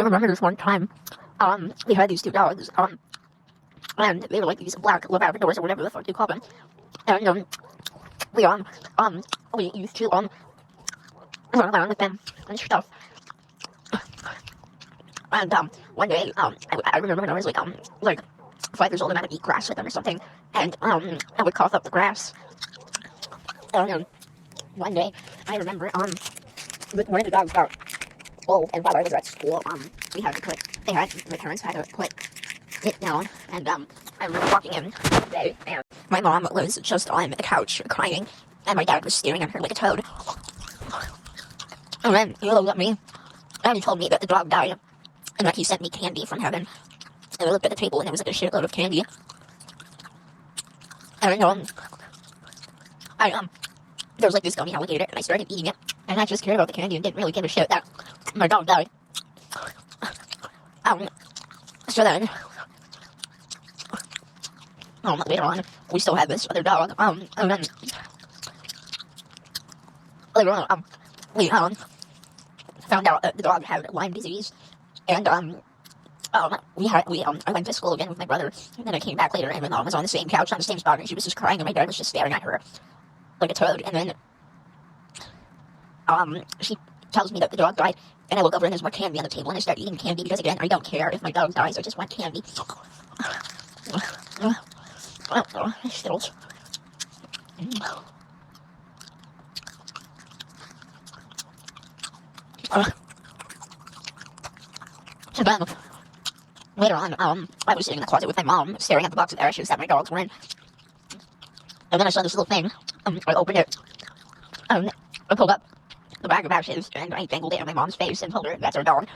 remember this one time, we had these two dogs, and they were like these black Labradors or whatever the fuck you call them, and, we used to, run around with them and stuff, and, one day, I remember when I was, like 5 years old and I would eat grass with them or something, and, I would cough up the grass, and, one day, I remember, with one of the dogs got old, and while I was at school, my parents had to put it down, and, I remember walking in one day, and my mom was just on the couch crying, and my dad was staring at her like a toad, and then he looked at me, and he told me that the dog died, and that he sent me candy from heaven, and I looked at the table, and there was like a shitload of candy, and, there was like this gummy alligator, and I started eating it, and I just cared about the candy and didn't really give a shit that my dog died. So then, later on, we still had this other dog, and then, later on, we, found out that the dog had Lyme disease, and, I went to school again with my brother, and then I came back later, and my mom was on the same couch, on the same spot, and she was just crying, and my dad was just staring at her like a toad, and then, she tells me that the dog died, and I look over and there's more candy on the table, and I start eating candy, because again, I don't care if my dog dies, I just want candy. Skittles. So then, later on, I was sitting in the closet with my mom, staring at the box of ashes that my dogs were in, and then I saw this little thing, I opened it, I pulled up the bag of ashes, and I dangled it in my mom's face and told her that's our dog.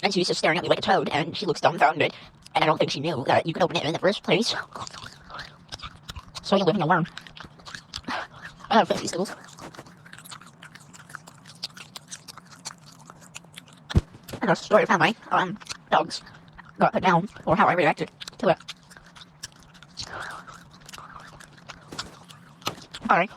And she was just staring at me like a toad, and she looks dumbfounded, and I don't think she knew that you could open it in the first place. So you live in a worm. I have 50 Skittles. And that's the story of how my, dogs got put down, or how I reacted to it. Alright.